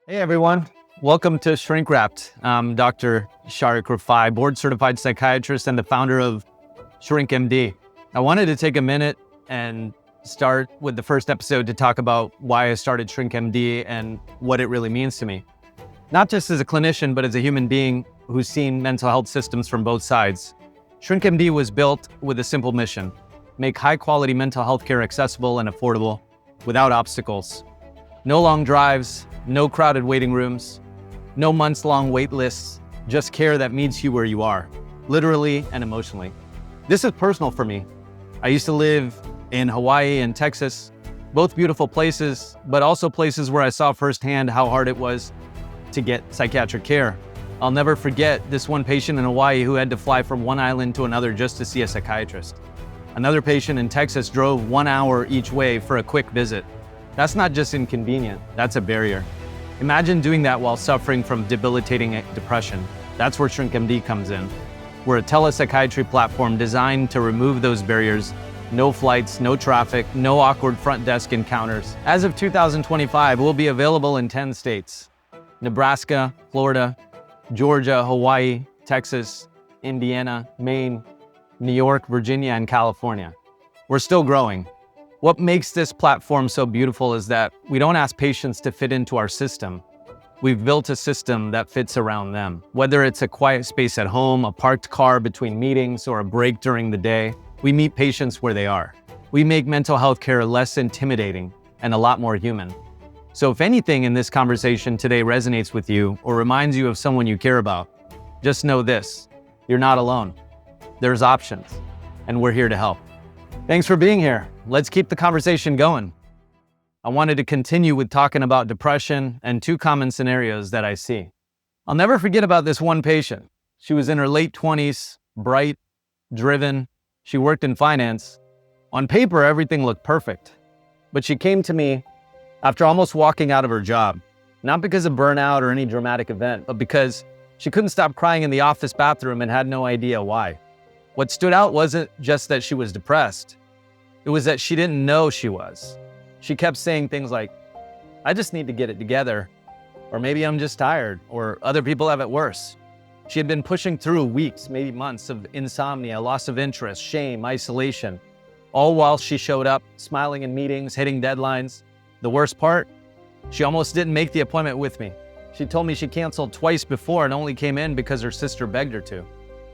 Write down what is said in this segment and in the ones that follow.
Hey everyone, welcome to Shrink Wrapped. I'm Dr. Shariq Refai, board certified psychiatrist and the founder of Shrink MD. I wanted to take a minute and start with the first episode to talk about why I started Shrink MD and what it really means to me. Not just as a clinician, but as a human being who's seen mental health systems from both sides. Shrink MD was built with a simple mission: make high quality mental health care accessible and affordable without obstacles. No long drives, no crowded waiting rooms, no months-long wait lists, just care that meets you where you are, literally and emotionally. This is personal for me. I used to live in Hawaii and Texas, both beautiful places, but also places where I saw firsthand how hard it was to get psychiatric care. I'll never forget this one patient in Hawaii who had to fly from one island to another just to see a psychiatrist. Another patient in Texas drove 1 hour each way for a quick visit. That's not just inconvenient, that's a barrier. Imagine doing that while suffering from debilitating depression. That's where ShrinkMD comes in. We're a telepsychiatry platform designed to remove those barriers. No flights, no traffic, no awkward front desk encounters. As of 2025, we'll be available in 10 states: Nebraska, Florida, Georgia, Hawaii, Texas, Indiana, Maine, New York, Virginia, and California. We're still growing. What makes this platform so beautiful is that we don't ask patients to fit into our system. We've built a system that fits around them. Whether it's a quiet space at home, a parked car between meetings, or a break during the day, we meet patients where they are. We make mental health care less intimidating and a lot more human. So if anything in this conversation today resonates with you or reminds you of someone you care about, just know this: you're not alone. There's options, and we're here to help. Thanks for being here. Let's keep the conversation going. I wanted to continue with talking about depression and two common scenarios that I see. I'll never forget about this one patient. She was in her late 20s, bright, driven. She worked in finance. On paper, everything looked perfect. But she came to me after almost walking out of her job, not because of burnout or any dramatic event, but because she couldn't stop crying in the office bathroom and had no idea why. What stood out wasn't just that she was depressed. It was that she didn't know she was. She kept saying things like, "I just need to get it together," or "maybe I'm just tired," or "other people have it worse." She had been pushing through weeks, maybe months of insomnia, loss of interest, shame, isolation, all while she showed up, smiling in meetings, hitting deadlines. The worst part? She almost didn't make the appointment with me. She told me she canceled twice before and only came in because her sister begged her to.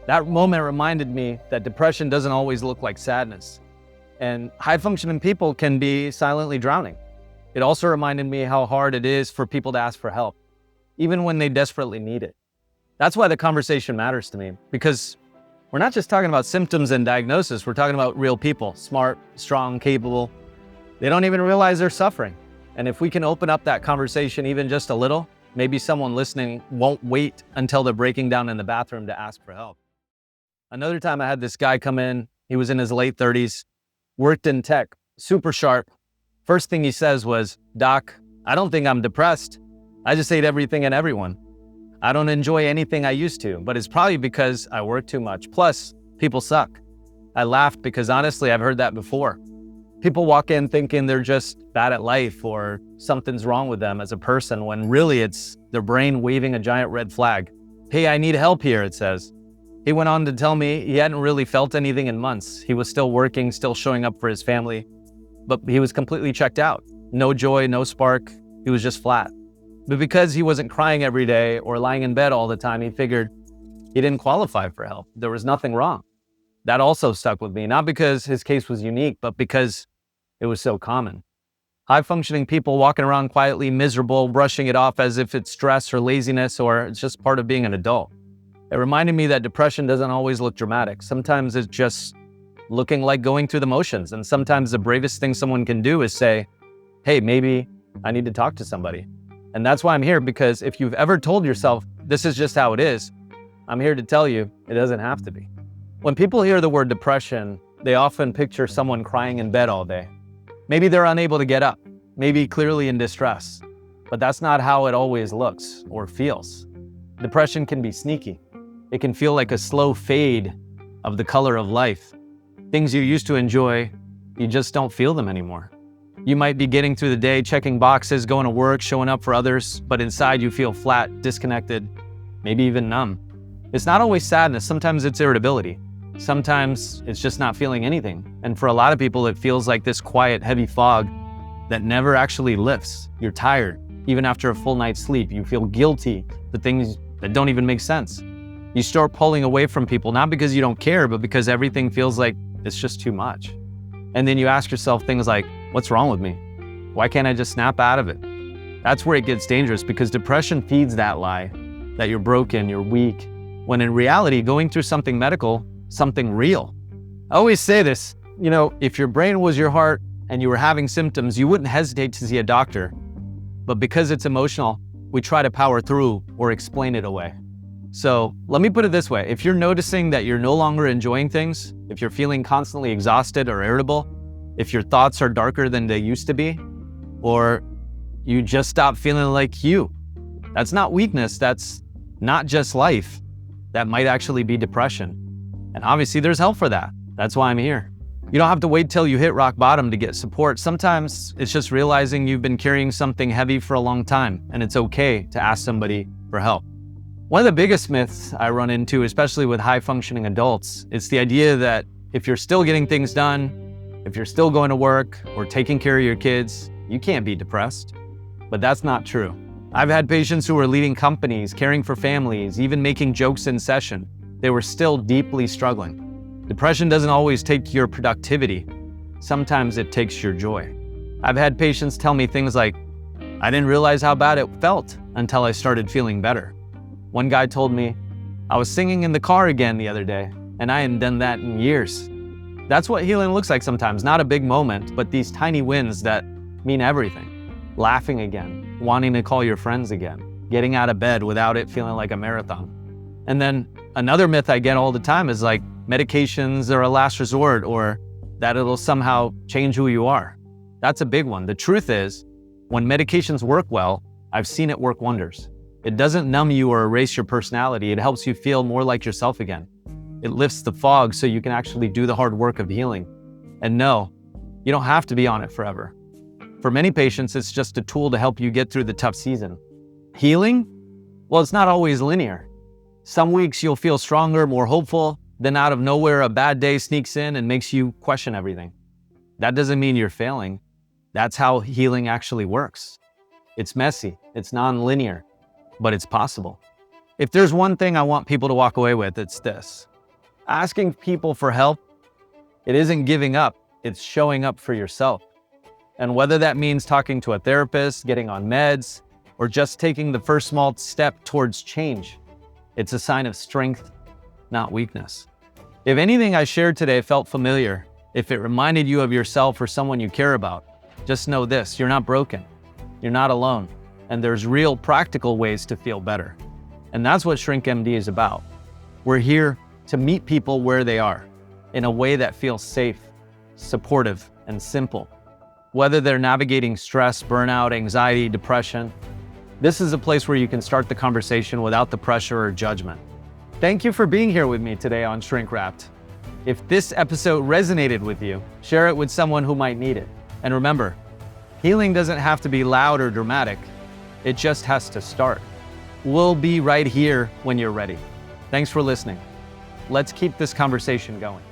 That moment reminded me that depression doesn't always look like sadness, and high-functioning people can be silently drowning. It also reminded me how hard it is for people to ask for help, even when they desperately need it. That's why the conversation matters to me, because we're not just talking about symptoms and diagnosis, we're talking about real people, smart, strong, capable. They don't even realize they're suffering. And if we can open up that conversation even just a little, maybe someone listening won't wait until they're breaking down in the bathroom to ask for help. Another time I had this guy come in. He was in his late 30s, worked in tech, super sharp. First thing he says was, "Doc, I don't think I'm depressed. I just hate everything and everyone. I don't enjoy anything I used to, but it's probably because I work too much. Plus, people suck." I laughed because honestly, I've heard that before. People walk in thinking they're just bad at life or something's wrong with them as a person, when really it's their brain waving a giant red flag. "Hey, I need help here," it says. He went on to tell me he hadn't really felt anything in months. He was still working, still showing up for his family, but he was completely checked out. No joy, no spark. He was just flat. But because he wasn't crying every day or lying in bed all the time, he figured he didn't qualify for help. There was nothing wrong. That also stuck with me, not because his case was unique, but because it was so common. High-functioning people walking around quietly miserable, brushing it off as if it's stress or laziness or it's just part of being an adult. It reminded me that depression doesn't always look dramatic. Sometimes it's just looking like going through the motions. And sometimes the bravest thing someone can do is say, "Hey, maybe I need to talk to somebody." And that's why I'm here, because if you've ever told yourself, "This is just how it is," I'm here to tell you it doesn't have to be. When people hear the word depression, they often picture someone crying in bed all day. Maybe they're unable to get up, maybe clearly in distress. But that's not how it always looks or feels. Depression can be sneaky. It can feel like a slow fade of the color of life. Things you used to enjoy, you just don't feel them anymore. You might be getting through the day, checking boxes, going to work, showing up for others, but inside you feel flat, disconnected, maybe even numb. It's not always sadness. Sometimes it's irritability. Sometimes it's just not feeling anything. And for a lot of people, it feels like this quiet, heavy fog that never actually lifts. You're tired. Even after a full night's sleep, you feel guilty for things that don't even make sense. You start pulling away from people, not because you don't care, but because everything feels like it's just too much. And then you ask yourself things like, what's wrong with me? Why can't I just snap out of it? That's where it gets dangerous, because depression feeds that lie that you're broken, you're weak, when in reality, going through something medical, something real. I always say this, if your brain was your heart and you were having symptoms, you wouldn't hesitate to see a doctor. But because it's emotional, we try to power through or explain it away. So let me put it this way. If you're noticing that you're no longer enjoying things, if you're feeling constantly exhausted or irritable, if your thoughts are darker than they used to be, or you just stop feeling like you, that's not weakness. That's not just life. That might actually be depression. And obviously there's help for that. That's why I'm here. You don't have to wait till you hit rock bottom to get support. Sometimes it's just realizing you've been carrying something heavy for a long time, and it's okay to ask somebody for help. One of the biggest myths I run into, especially with high-functioning adults, is the idea that if you're still getting things done, if you're still going to work or taking care of your kids, you can't be depressed. But that's not true. I've had patients who were leading companies, caring for families, even making jokes in session. They were still deeply struggling. Depression doesn't always take your productivity. Sometimes it takes your joy. I've had patients tell me things like, I didn't realize how bad it felt until I started feeling better. One guy told me, I was singing in the car again the other day, and I hadn't done that in years. That's what healing looks like sometimes, not a big moment, but these tiny wins that mean everything. Laughing again, wanting to call your friends again, getting out of bed without it feeling like a marathon. And then another myth I get all the time is like medications are a last resort, or that it'll somehow change who you are. That's a big one. The truth is, when medications work well, I've seen it work wonders. It doesn't numb you or erase your personality. It helps you feel more like yourself again. It lifts the fog so you can actually do the hard work of healing. And no, you don't have to be on it forever. For many patients, it's just a tool to help you get through the tough season. Healing? Well, it's not always linear. Some weeks you'll feel stronger, more hopeful, then out of nowhere, a bad day sneaks in and makes you question everything. That doesn't mean you're failing. That's how healing actually works. It's messy, it's non-linear, but it's possible. If there's one thing I want people to walk away with, it's this. Asking people for help, it isn't giving up, it's showing up for yourself. And whether that means talking to a therapist, getting on meds, or just taking the first small step towards change, it's a sign of strength, not weakness. If anything I shared today felt familiar, if it reminded you of yourself or someone you care about, just know this, you're not broken, you're not alone, and there's real practical ways to feel better. And that's what ShrinkMD is about. We're here to meet people where they are, in a way that feels safe, supportive, and simple. Whether they're navigating stress, burnout, anxiety, depression, this is a place where you can start the conversation without the pressure or judgment. Thank you for being here with me today on Shrink Wrapped. If this episode resonated with you, share it with someone who might need it. And remember, healing doesn't have to be loud or dramatic. It just has to start. We'll be right here when you're ready. Thanks for listening. Let's keep this conversation going.